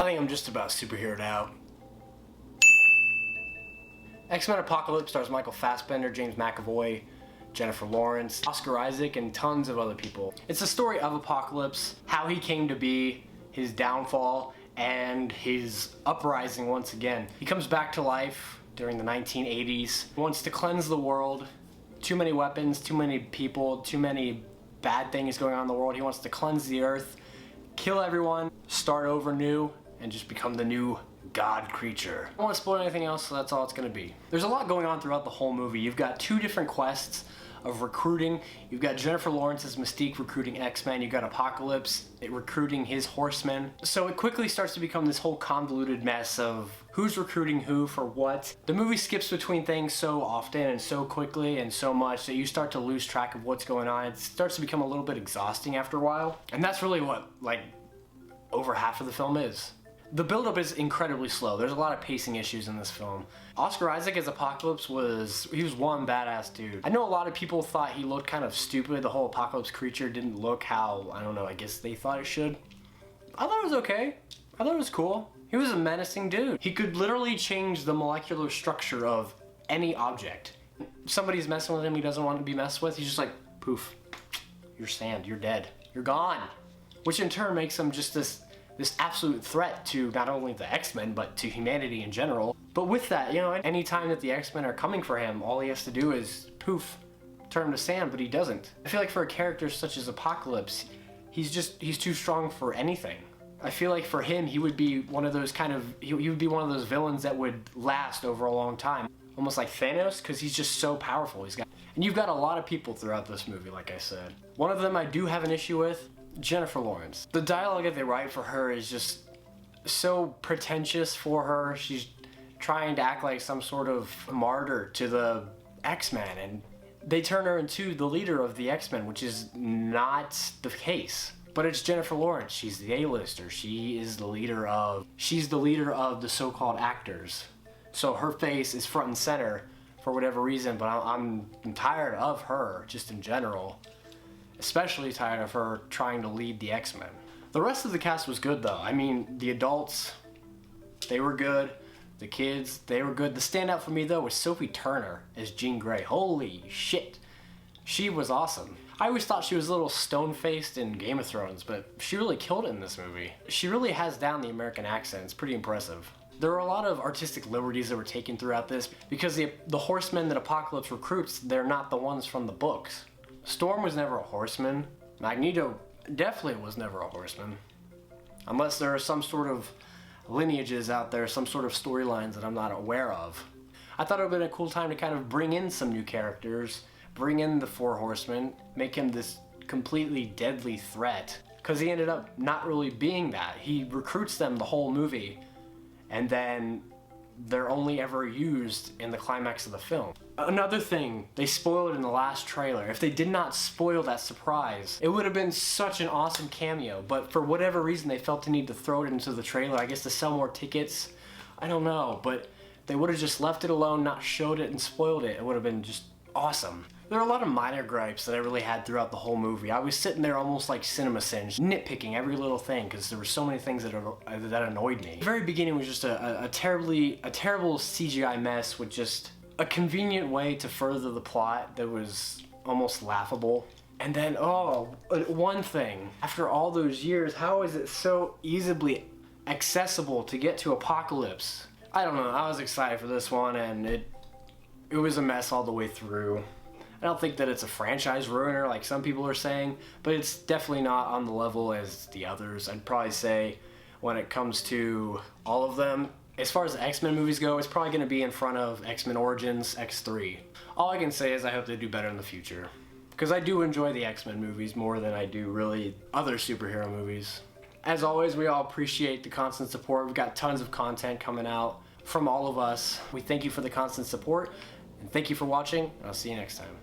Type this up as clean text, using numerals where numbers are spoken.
I think I'm just about superheroed out. X-Men Apocalypse stars Michael Fassbender, James McAvoy, Jennifer Lawrence, Oscar Isaac, and tons of other people. It's the story of Apocalypse, how he came to be, his downfall, and his uprising once again. He comes back to life during the 1980s, wants to cleanse the world. Too many weapons, too many people, too many bad things going on in the world. He wants to cleanse the earth, kill everyone, start over new, and just become the new god creature. I don't want to spoil anything else, so that's all it's going to be. There's a lot going on throughout the whole movie. You've got two different quests of recruiting. You've got Jennifer Lawrence's Mystique recruiting X-Men. You've got Apocalypse recruiting his Horsemen. So it quickly starts to become this whole convoluted mess of who's recruiting who for what. The movie skips between things so often and so quickly and so much that you start to lose track of what's going on. It starts to become a little bit exhausting after a while. And that's really what, like, over half of the film is. The build-up is incredibly slow. There's a lot of pacing issues in this film. Oscar Isaac as Apocalypse was one badass dude. I know a lot of people thought he looked kind of stupid. The whole Apocalypse creature didn't look how, I don't know, I guess they thought it should. I thought it was okay. I thought it was cool. He was a menacing dude. He could literally change the molecular structure of any object. If somebody's messing with him he doesn't want to be messed with, he's just like, poof, you're sand, you're dead, you're gone. Which in turn makes him just this absolute threat to not only the X-Men, but to humanity in general. But with that, you know, anytime that the X-Men are coming for him, all he has to do is, poof, turn him to sand, but he doesn't. I feel like for a character such as Apocalypse, he's too strong for anything. I feel like for him, he would be one of those he would be one of those villains that would last over a long time. Almost like Thanos, because he's just so powerful. And you've got a lot of people throughout this movie, like I said. One of them I do have an issue with, Jennifer Lawrence. The dialogue that they write for her is just so pretentious for her. She's trying to act like some sort of martyr to the X-Men, and they turn her into the leader of the X-Men, which is not the case. But it's Jennifer Lawrence. She's the A-lister. She's the leader of the so-called actors. So her face is front and center for whatever reason, but I'm tired of her just in general. Especially tired of her trying to lead the X-Men. The rest of the cast was good though. I mean, the adults, they were good. The kids, they were good. The standout for me though was Sophie Turner as Jean Grey. Holy shit. She was awesome. I always thought she was a little stone-faced in Game of Thrones, but she really killed it in this movie. She really has down the American accent. It's pretty impressive. There were a lot of artistic liberties that were taken throughout this because the horsemen that Apocalypse recruits, they're not the ones from the books. Storm was never a horseman. Magneto definitely was never a horseman. Unless there are some sort of lineages out there, some sort of storylines that I'm not aware of. I thought it would have been a cool time to kind of bring in some new characters, bring in the Four Horsemen, make him this completely deadly threat. Because he ended up not really being that. He recruits them the whole movie, and then they're only ever used in the climax of the film. Another thing, they spoiled in the last trailer. If they did not spoil that surprise, it would have been such an awesome cameo, but for whatever reason they felt the need to throw it into the trailer, I guess to sell more tickets. I don't know, but they would have just left it alone, not showed it and spoiled it. It would have been just awesome. There are a lot of minor gripes that I really had throughout the whole movie. I was sitting there almost like CinemaSins, nitpicking every little thing because there were so many things that annoyed me. The very beginning was just a terrible CGI mess with just a convenient way to further the plot that was almost laughable. And then, one thing, after all those years, how is it so easily accessible to get to Apocalypse? I don't know, I was excited for this one and it was a mess all the way through. I don't think that it's a franchise ruiner like some people are saying, but it's definitely not on the level as the others. I'd probably say when it comes to all of them, as far as the X-Men movies go, it's probably going to be in front of X-Men Origins, X3. All I can say is I hope they do better in the future. Because I do enjoy the X-Men movies more than I do really other superhero movies. As always, we all appreciate the constant support. We've got tons of content coming out from all of us. We thank you for the constant support, and thank you for watching. I'll see you next time.